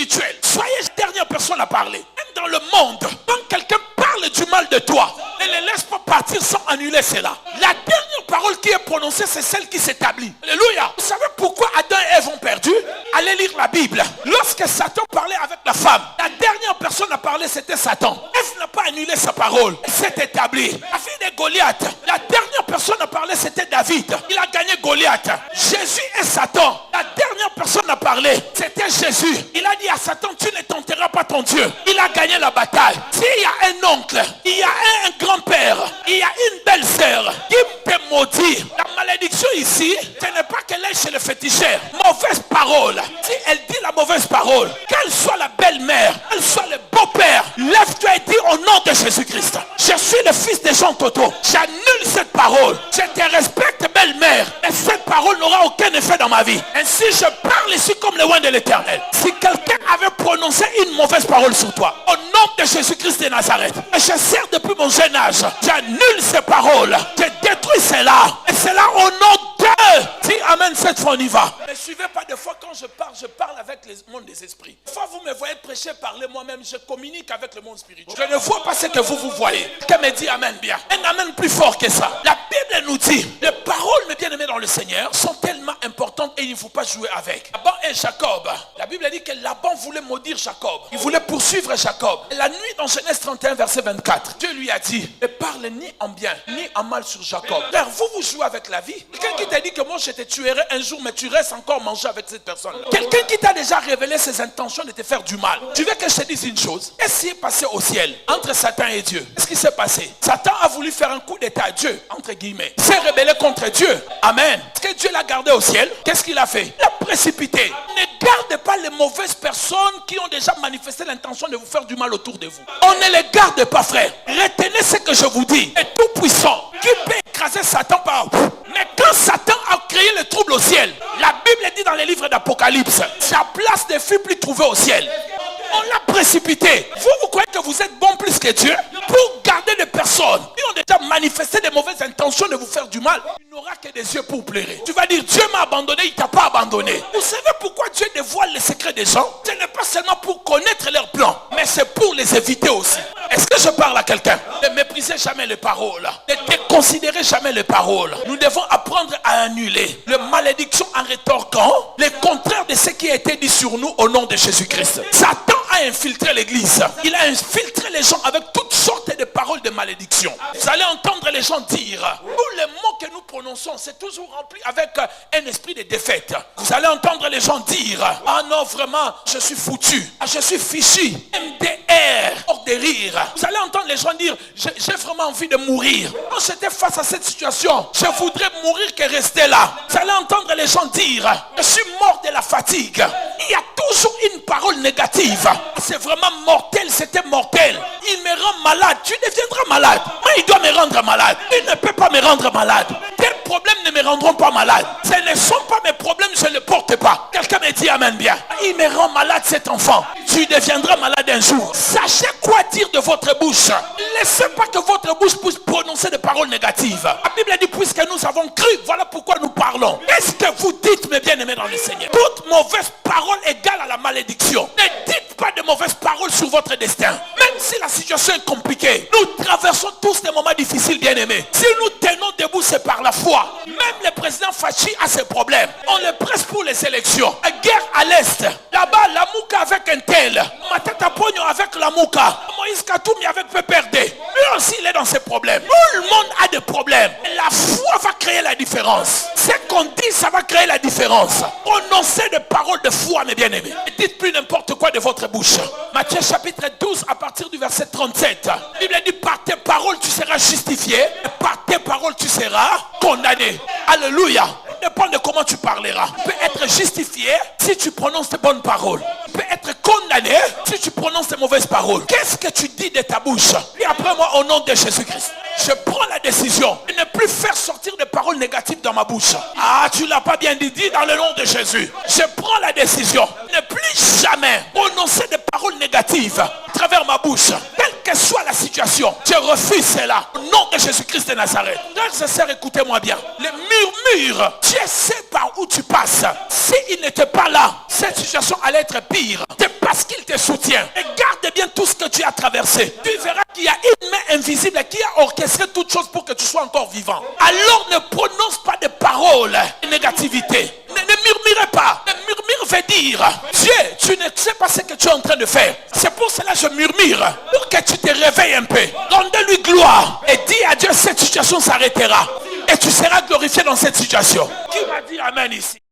spirituel. Soyez la dernière personne à parler. Même dans le monde, quand quelqu'un parle du mal de toi, ne les laisse pas partir sans annuler cela. La dernière parole qui est prononcée, c'est celle qui s'établit. Alléluia. Vous savez pourquoi Adam et Ève ont perdu? Allez lire la Bible. Lorsque Satan parlait avec la femme, la dernière personne à parler, c'était Satan. Ève n'a pas annulé sa parole. Elle s'est établie. La fille de Goliath, la dernière personne à parler, c'était David. Il a gagné Goliath. Jésus et Satan, la dernière personne à parler, c'était Jésus. Il a dit à Satan, tu ne tenteras pas ton Dieu. Il a gagné la bataille. S'il y a un oncle, il y a un grand-père, il y a une belle-sœur qui te maudit, la malédiction ici, ce n'est pas qu'elle est chez le féticheur. Mauvaise parole. Si elle dit la mauvaise parole, qu'elle soit la belle-mère, qu'elle soit le beau-père, lève-toi et dis au nom de Jésus-Christ, je suis le fils de Jean Toto. J'annule cette parole. Je te respecte, belle-mère, mais cette parole n'aura aucun effet dans ma vie. Ainsi, je parle ici comme le oint de l'Éternel. Si quelqu'un avait prononcé une mauvaise parole sur toi, au nom de Jésus-Christ de Nazareth, et je sers depuis mon jeune âge, j'annule ces paroles, je détruis cela, et cela au nom de... Si amen, cette fois on y va. Ne suivez pas des fois quand je parle avec le monde des esprits. Des fois vous me voyez prêcher, parler moi-même, je communique avec le monde spirituel. Je ne vois pas ce que vous voyez. Quelqu'un me dit amen bien. Un amen plus fort que ça. La Bible nous dit, les paroles, mes bien-aimés dans le Seigneur, sont tellement importantes et il ne faut pas jouer avec. Laban et Jacob, la Bible dit que Laban voulait maudire Jacob. Il voulait poursuivre Jacob. Et la nuit dans Genèse 31 verset 24, Dieu lui a dit, ne parle ni en bien ni en mal sur Jacob. Car vous jouez avec la vie. Quelqu'un qui t'a dit que moi je te tuerai un jour, mais tu restes encore manger avec cette personne. Quelqu'un qui t'a déjà révélé ses intentions de te faire du mal. Tu veux que je te dise une chose? Qu'est-ce qui est passé au ciel entre Satan et Dieu? Qu'est-ce qui s'est passé? Satan a voulu faire un coup d'état à Dieu, entre guillemets. Il s'est rebellé contre Dieu. Amen. Est-ce que Dieu l'a gardé au ciel? Qu'est-ce qu'il a fait? Il a précipité. Ne gardez pas les mauvaises personnes qui ont déjà manifesté l'intention de vous faire du mal autour de vous. On ne les garde pas, frère. Retenez ce que je vous dis. Et tout puissant, qui peut écraser Satan par... Mais quand Satan a créé le trouble au ciel, la Bible dit dans les livres d'Apocalypse, sa place ne fut plus trouvée au ciel. On l'a précipité. Vous croyez que vous êtes bon plus que Dieu? Pour garder des personnes qui ont déjà manifesté des mauvaises intentions de vous faire du mal, il n'aura que des yeux pour pleurer. Tu vas dire, Dieu m'a abandonné, il ne t'a pas abandonné. Vous savez pourquoi Dieu dévoile les secrets des gens? Ce n'est pas seulement pour connaître leurs plans, mais c'est pour les éviter aussi. Est-ce que je parle à quelqu'un? Ne méprisez jamais les paroles. Ne déconsidérez jamais les paroles. Nous devons apprendre à annuler les malédictions en rétorquant le contraire de ce qui a été dit sur nous au nom de Jésus-Christ. Satan a infiltré l'église. Il a infiltré les gens avec toutes sortes de paroles de malédiction. Vous allez entendre les gens dire, tous les mots que nous prononçons, c'est toujours rempli avec un esprit de défaite. Vous allez entendre les gens dire, ah non, vraiment, je suis foutu, je suis fichu, MDR, hors de rire. Vous allez entendre les gens dire, j'ai vraiment envie de mourir. Quand j'étais face à cette situation, je voudrais mourir que rester là. Vous allez entendre les gens dire, je suis mort de la fatigue. Il y a toujours une parole négative. C'est vraiment mortel, c'était mortel. Il me rend malade, tu deviendras malade. Moi, il doit me rendre malade. Il ne peut pas me rendre malade. Tes problèmes ne me rendront pas malade. Ce ne sont pas mes problèmes, je ne les porte pas. Quelqu'un me dit amen bien. Il me rend malade cet enfant. Tu deviendras malade un jour. Sachez quoi dire de votre bouche. Laissez pas que votre bouche puisse prononcer des paroles négatives. La Bible dit, puisque nous avons cru, voilà pourquoi nous parlons. Qu'est-ce que vous dites, mes bien-aimés dans le Seigneur? Toute mauvaise parole égale à la malédiction. Ne dites pas de mauvaises paroles sur votre destin. Même si la situation est compliquée, nous traversons tous des moments difficiles, bien-aimés. Si nous tenons debout, c'est par la foi. Même le président Fachi a ses problèmes. On le presse pour les élections. La guerre à l'Est. Là-bas, la Mouka avec un tel. Matata Pogno avec la Mouka. Moïse Katoumi avec PPRD. Lui aussi, il est dans ses problèmes. Tout le monde a des problèmes. La foi va créer la différence. Ce qu'on dit, ça va créer la différence. Prononcez des paroles de foi, mes bien-aimés. Et dites plus n'importe quoi de votre bouche. Matthieu chapitre 12, à partir du verset 37. La Bible dit, par tes paroles, tu seras justifié. Et par tes paroles, tu seras condamné. Alléluia. Ça dépend de comment tu parleras. Tu peux être justifié si tu prononces de bonnes paroles. Tu peux être condamné si tu prononces de mauvaises paroles. Qu'est-ce que tu dis de ta bouche? Et après moi, au nom de Jésus-Christ, je prends la décision de ne plus faire sortir des paroles négatives dans ma bouche. Ah, tu l'as pas bien dit, dis dans le nom de Jésus. Je prends la décision de ne plus jamais prononcer des paroles négatives à travers ma bouche. Quelle que soit la situation situation. Je refuse cela. Au nom de Jésus-Christ de Nazareth. Frères et sœurs, écoutez-moi bien. Les murmures, Dieu sait par où tu passes. S'il n'était pas là, cette situation allait être pire. C'est parce qu'il te soutient. Et garde bien tout ce que tu as traversé. Tu verras qu'il y a une main invisible qui a orchestré toutes choses pour que tu sois encore vivant. Alors ne prononce pas de paroles de négativité. Ne murmurez pas. Le murmure veut dire, Dieu, tu ne sais pas ce que tu es en train de faire. C'est pour cela que je murmure. Pour que tu te réveilles un peu. Rendez-lui gloire. Et dis à Dieu, cette situation s'arrêtera. Et tu seras glorifié dans cette situation. Qui va dire amen ici?